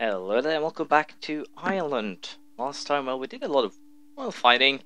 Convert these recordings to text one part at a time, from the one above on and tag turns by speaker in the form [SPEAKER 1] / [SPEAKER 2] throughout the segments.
[SPEAKER 1] Hello there, and welcome back to Ireland. Last time, we did a lot of, fighting.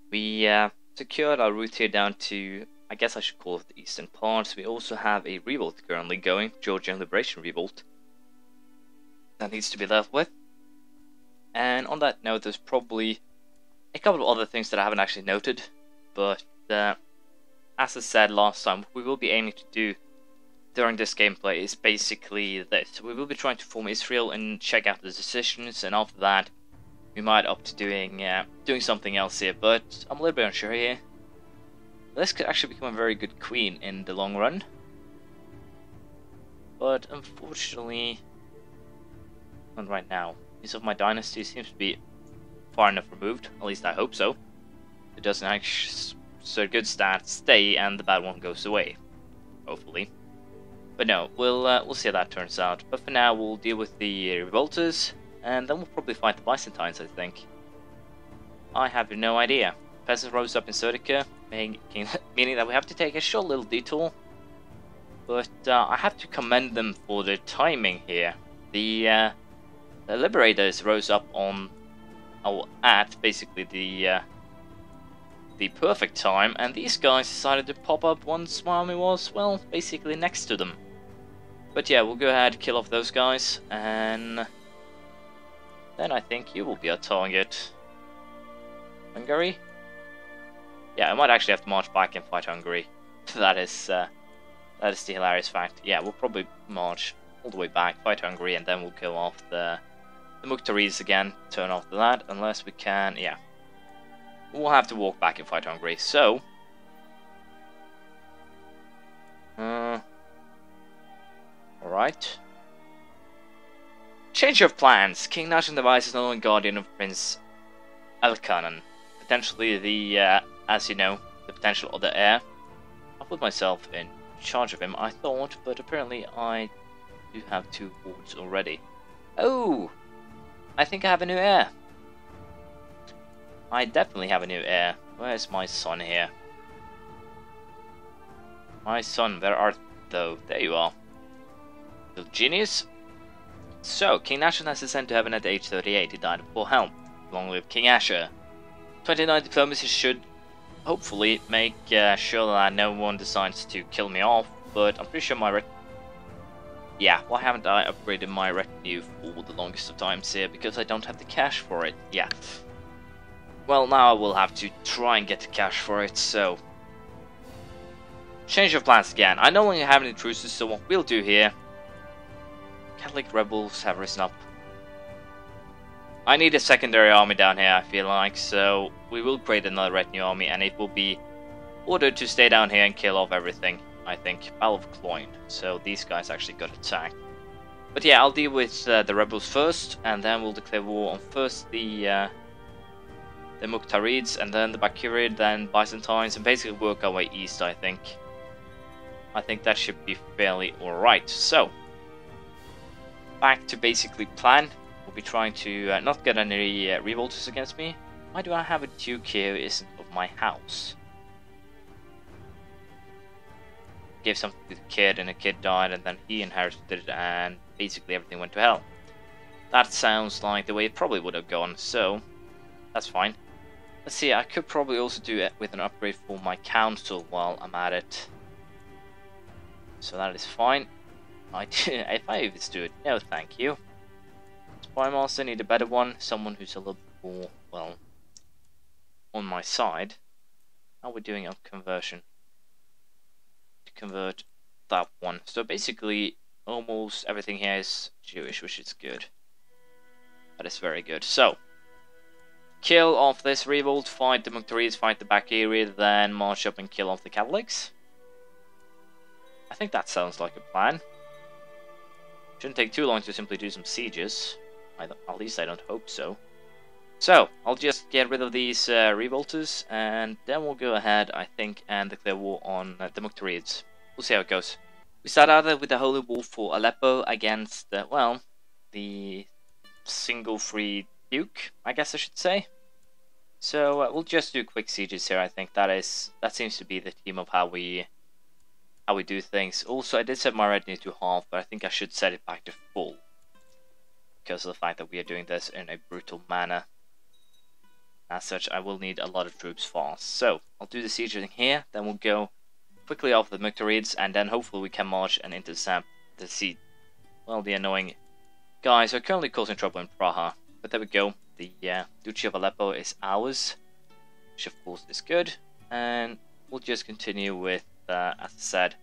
[SPEAKER 1] We secured our route here down to, I guess I should call it the eastern parts. We also have a revolt currently going, Georgian Liberation Revolt, that needs to be dealt with. And on that note, there's probably a couple of other things that I haven't actually noted, but as I said last time, what we will be aiming to do during this gameplay is basically this. We will be trying to form Israel and check out the decisions, and after that we might opt to doing something else here, but I'm a little bit unsure here. This could actually become a very good queen in the long run, but unfortunately not right now. Piece of my dynasty seems to be far enough removed, at least I hope so. It doesn't actually, so good stats stay and the bad one goes away, hopefully. But no, we'll see how that turns out. But for now, we'll deal with the revolters, and then we'll probably fight the Byzantines, I think. I have no idea. Peasants rose up in Serdica, meaning that we have to take a short little detour. But I have to commend them for their timing here. The liberators rose up at basically the perfect time, and these guys decided to pop up once my army was, well, basically next to them. But yeah, we'll go ahead, kill off those guys, and then I think you will be our target. Hungary? Yeah, I might actually have to march back and fight Hungary. That is the hilarious fact. Yeah, we'll probably march all the way back, fight Hungary, and then we'll kill off the Mukhtaris again, turn off that, unless we can, yeah. We'll have to walk back and fight Hungary, so alright. Change of plans. King Nashan Device is no longer guardian of Prince Elkanan. Potentially the, as you know, the potential other heir. I'll put myself in charge of him, I thought, but apparently I do have 2 wards already. Oh! I think I have a new heir. I definitely have a new heir. Where's my son here? My son, where art thou? There you are. Little genius. So, King Nashan has ascended to heaven at age 38. He died of poor health. Long live King Asher. 29 diplomacy should hopefully make sure that no one decides to kill me off, but I'm pretty sure my yeah, why haven't I upgraded my retinue for the longest of times here? Because I don't have the cash for it. Yeah. Well, now I will have to try and get the cash for it, so change of plans again. I no longer have any truces, so what we'll do here, Catholic rebels have risen up. I need a secondary army down here, I feel like, so we will create another retinue army, and it will be ordered to stay down here and kill off everything, I think. Battle of Cloyne, so these guys actually got attacked. But yeah, I'll deal with the rebels first, and then we'll declare war on first the Mukhtarids, and then the Bakurids, then Byzantines, and basically work our way east, I think. I think that should be fairly alright. So, back to basically plan. We'll be trying to not get any revolters against me. Why do I have a duke here who isn't of my house? Gave something to the kid, and the kid died, and then he inherited it, and basically everything went to hell. That sounds like the way it probably would have gone, so that's fine. Let's see, I could probably also do it with an upgrade for my council while I'm at it. So that is fine. If I even do it, no thank you. Spy Master, need a better one. Someone who's a little bit more, well, on my side. How are we doing on conversion? To convert that one. So basically, almost everything here is Jewish, which is good. That is very good. So, kill off this revolt, fight the Mukhtaris, fight the Bakurids, then march up and kill off the Catholics. I think that sounds like a plan. Shouldn't take too long to simply do some sieges. At least I don't hope so. So, I'll just get rid of these revolters, and then we'll go ahead, I think, and declare war on the Mukhtaris. We'll see how it goes. We start out with the Holy War for Aleppo against, well, the single free Duke, I guess I should say. So we'll just do quick sieges here. I think that seems to be the theme of how we do things. Also, I did set my retinue to half, but I think I should set it back to full. because of the fact that we are doing this in a brutal manner. As such, I will need a lot of troops fast. So, I'll do the sieging here, then we'll go quickly off the Mukterids, and then hopefully we can march and intercept the the annoying guys who are currently causing trouble in Praha. But there we go, the Duchy of Aleppo is ours, which of course is good, and we'll just continue with, as I said,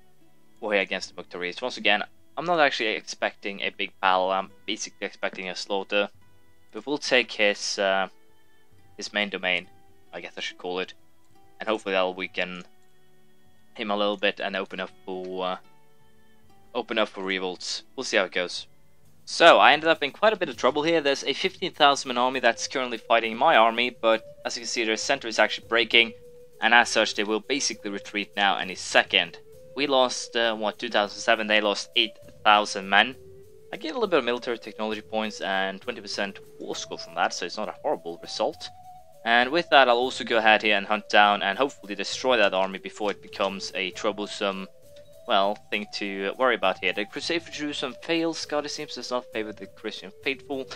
[SPEAKER 1] war here against the Mukterids. Once again, I'm not actually expecting a big battle, I'm basically expecting a slaughter, but we'll take his main domain, I guess I should call it, and hopefully that'll weaken him a little bit and open up for revolts. We'll see how it goes. So I ended up in quite a bit of trouble here. There's a 15,000 man army that's currently fighting my army, but as you can see, their center is actually breaking, and as such, they will basically retreat now any second. We lost 2007. They lost 8,000 men. I get a little bit of military technology points and 20% war score from that, so it's not a horrible result. And with that, I'll also go ahead here and hunt down and hopefully destroy that army before it becomes a troublesome, well, thing to worry about here. The Crusade for Jerusalem fails. God, it seems, does not favor the Christian faithful.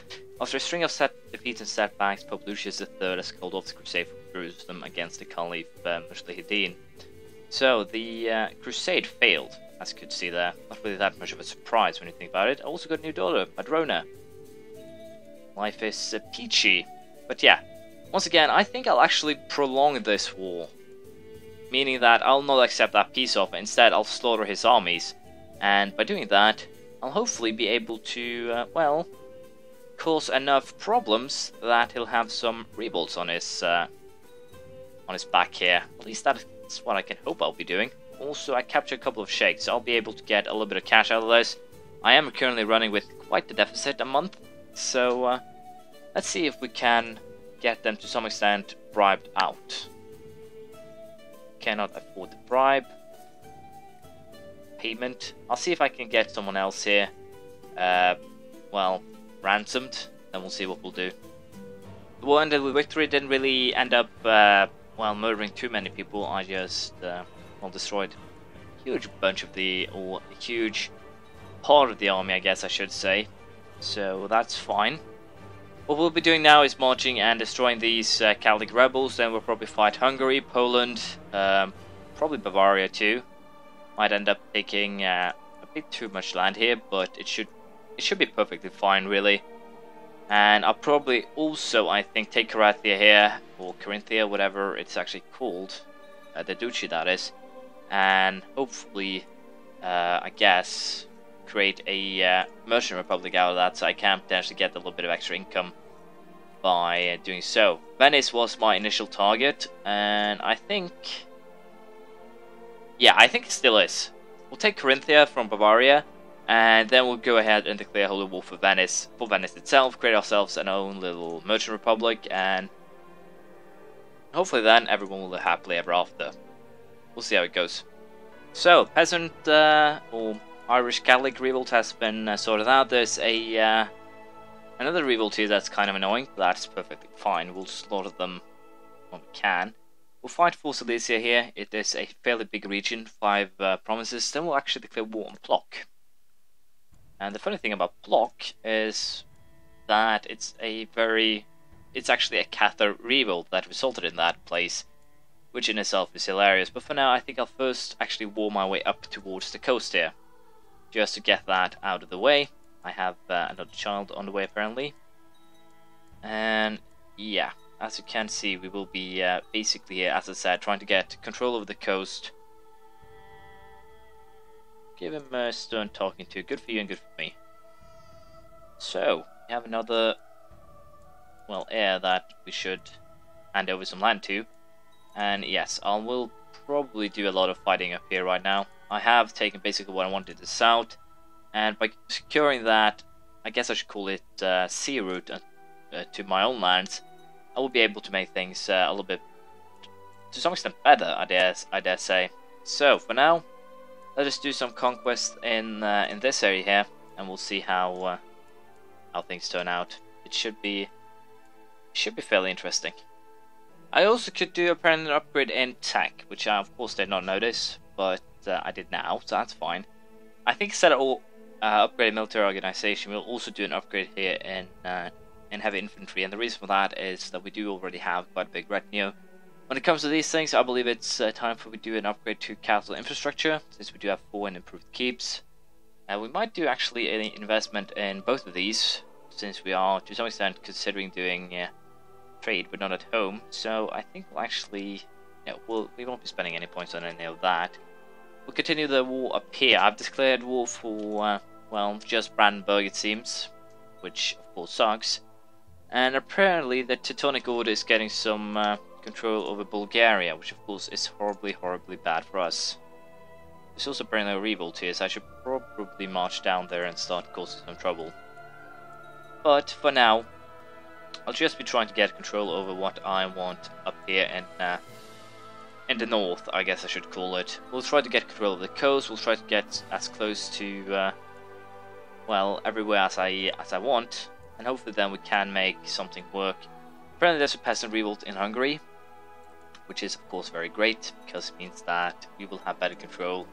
[SPEAKER 1] After a string of defeats and setbacks, Pope Lucius III has called off the Crusade for Jerusalem against the Caliph Mujahideen. So, the Crusade failed, as you could see there. Not really that much of a surprise when you think about it. I also got a new daughter, Madrona. Life is peachy. But yeah. Once again, I think I'll actually prolong this war, meaning that I'll not accept that peace offer, instead I'll slaughter his armies, and by doing that, I'll hopefully be able to, well, cause enough problems that he'll have some revolts on his back here. At least that's what I can hope I'll be doing. Also, I captured a couple of sheikhs, so I'll be able to get a little bit of cash out of this. I am currently running with quite the deficit a month, so let's see if we can get them to some extent bribed out. Cannot afford the bribe. Payment. I'll see if I can get someone else here, well, ransomed. Then we'll see what we'll do. The war ended with victory. Didn't really end up, well, murdering too many people. I just, well, destroyed a huge bunch of or a huge part of the army, I guess I should say. So that's fine. What we'll be doing now is marching and destroying these Catholic rebels. Then we'll probably fight Hungary, Poland, probably Bavaria too. Might end up taking a bit too much land here, but it should be perfectly fine, really. And I'll probably also, I think, take Carathia here, or Carinthia, whatever it's actually called, the duchy that is, and hopefully, I guess, create a merchant republic out of that, so I can potentially get a little bit of extra income by doing so. Venice was my initial target, and I think, yeah, I think it still is. We'll take Carinthia from Bavaria, and then we'll go ahead and declare holy war for Venice itself, create ourselves an own little merchant republic, and hopefully then everyone will live happily ever after. We'll see how it goes. So, peasant or Irish Catholic revolt has been sorted out. There's a another revolt here that's kind of annoying, but that's perfectly fine. We'll slaughter them when we can. We'll fight for Silesia here. It is a fairly big region, 5 provinces. Then we'll actually declare war on Plock. And the funny thing about Plock is that it's actually a Cathar revolt that resulted in that place, which in itself is hilarious. But for now, I think I'll first actually war my way up towards the coast here, just to get that out of the way. I have another child on the way apparently, and yeah, as you can see, we will be basically here, as I said, trying to get control over the coast. Give him a stern talking to. Good for you and good for me. So, we have another, well, heir that we should hand over some land to. And yes, I will probably do a lot of fighting up here right now. I have taken basically what I wanted to the south. And by securing that, I guess I should call it sea route to my own lands, I will be able to make things a little bit, to some extent, better, I dare say. So, for now, let us do some conquest in this area here, and we'll see how things turn out. It should be fairly interesting. I also could do apparently an upgrade in tech, which I of course did not notice, but I did now, so that's fine. I think instead of upgrade military organization, we'll also do an upgrade here in heavy infantry, and the reason for that is that we do already have quite a big retinue. When it comes to these things, I believe it's time for we do an upgrade to castle infrastructure, since we do have 4 and improved keeps. We might do actually an investment in both of these, since we are to some extent considering doing trade, but not at home. So I think we'll actually, we won't be spending any points on any of that. We'll continue the war up here. I've declared war for, well, just Brandenburg it seems, which of course sucks. And apparently the Teutonic Order is getting some control over Bulgaria, which of course is horribly, horribly bad for us. There's also apparently a revolt here, so I should probably march down there and start causing some trouble. But for now, I'll just be trying to get control over what I want up here in the north, I guess I should call it. We'll try to get control of the coast. We'll try to get as close to, well, everywhere as I want, and hopefully then we can make something work. Apparently there's a peasant revolt in Hungary, which is of course very great, because it means that we will have better control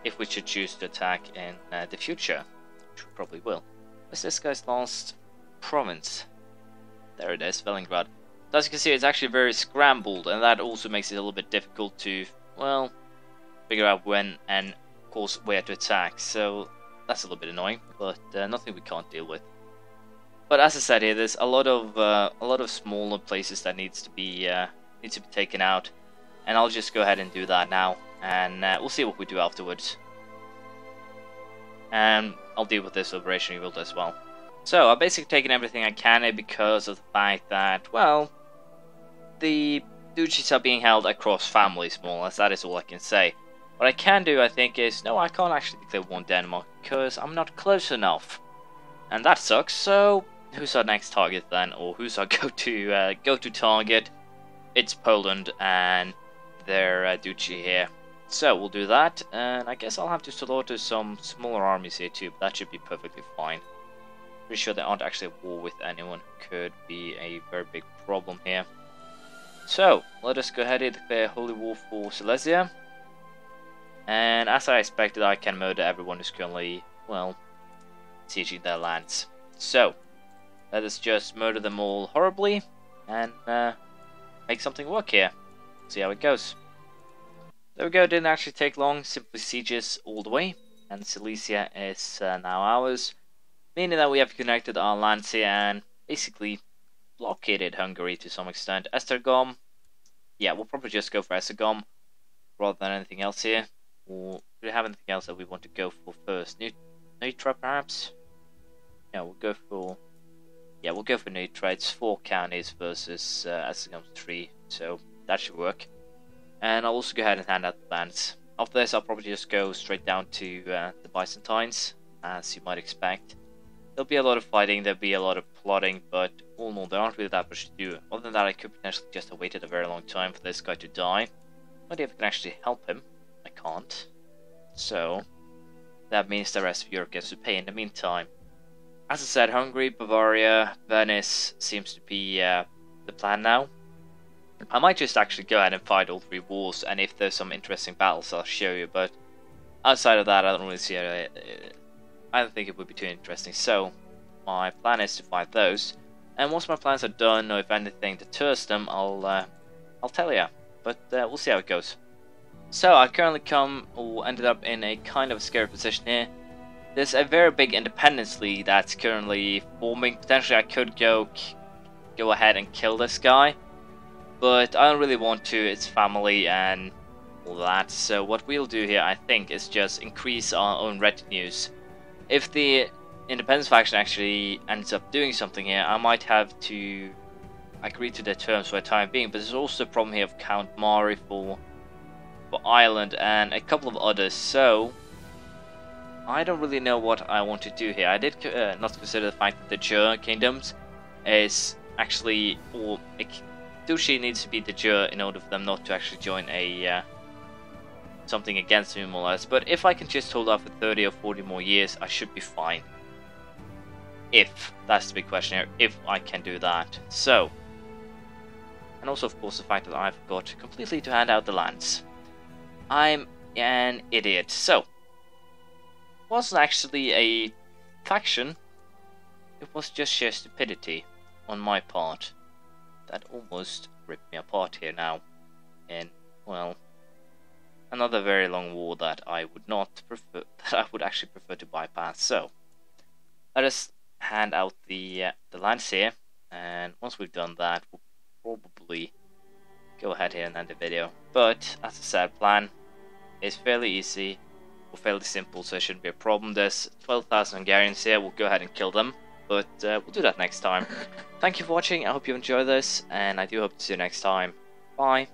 [SPEAKER 1] if we should choose to attack in the future, which we probably will. What's this guy's last province? There it is, Stalingrad. So as you can see, it's actually very scrambled, and that also makes it a little bit difficult to, well, figure out when and of course where to attack. So that's a little bit annoying, but nothing we can't deal with. But as I said here, there's a lot of smaller places that needs to be taken out, and I'll just go ahead and do that now, and we'll see what we do afterwards. And I'll deal with this Liberation Revolt as well. So I've basically taken everything I can here because of the fact that, well, the duchies are being held across families, more or less. That is all I can say. What I can do, I think, is no, I can't actually declare war on Denmark because I'm not close enough, and that sucks. So who's our next target then, or who's our go-to target? It's Poland and their duchy here. So we'll do that, and I guess I'll have to slaughter some smaller armies here too, but that should be perfectly fine. Pretty sure they aren't actually at war with anyone who could be a very big problem here. So let us go ahead and declare holy war for Silesia. And as I expected, I can murder everyone who's currently, well, sieging their lands. So let us just murder them all horribly and make something work here. See how it goes. There we go, didn't actually take long, simply sieges all the way, and Silesia is now ours, meaning that we have connected our lands here and basically blockaded Hungary to some extent. Esztergom, yeah, we'll probably just go for Esztergom rather than anything else here. Or do we have anything else that we want to go for first? Neutra perhaps? Yeah, we'll go for Neutra. It's 4 counties versus Esztergom's 3, so that should work. And I'll also go ahead and hand out the lands. After this, I'll probably just go straight down to the Byzantines, as you might expect. There'll be a lot of fighting, there'll be a lot of plotting, but all in all, there aren't really that much to do. Other than that, I could potentially just have waited a very long time for this guy to die. I wonder if I can actually help him. I can't. So, that means the rest of Europe gets to pay in the meantime. As I said, Hungary, Bavaria, Venice seems to be the plan now. I might just actually go ahead and fight all 3 wars, and if there's some interesting battles, I'll show you, but outside of that, I don't really see I don't think it would be too interesting. So, my plan is to fight those, and once my plans are done, or if anything deters them, I'll tell you, but we'll see how it goes. So, I currently ended up in a kind of scary position here. There's a very big independence league that's currently forming. Potentially, I could go ahead and kill this guy, but I don't really want to. It's family and all that. So what we'll do here, I think, is just increase our own retinues. If the independence faction actually ends up doing something here, I might have to agree to their terms for the time being. But there's also a problem here of Count Mari for Ireland and a couple of others. So I don't really know what I want to do here. I did not consider the fact that the Jur kingdoms is actually, or duchy needs to be the Jur in order for them not to actually join a something against me, more or less. But if I can just hold off for 30 or 40 more years, I should be fine. If that's the big question here, if I can do that. So, and also of course the fact that I forgot completely to hand out the lands. I'm an idiot. So, wasn't actually a faction, it was just sheer stupidity on my part that almost ripped me apart here now in, well, another very long war that I would not prefer, that I would actually prefer to bypass. So let us hand out the lands here, and once we've done that, we'll probably go ahead here and end the video. But as I said, plan is fairly easy or fairly simple, so it shouldn't be a problem. There's 12,000 Hungarians here. We'll go ahead and kill them, but we'll do that next time. Thank you for watching. I hope you enjoy this, and I do hope to see you next time. Bye.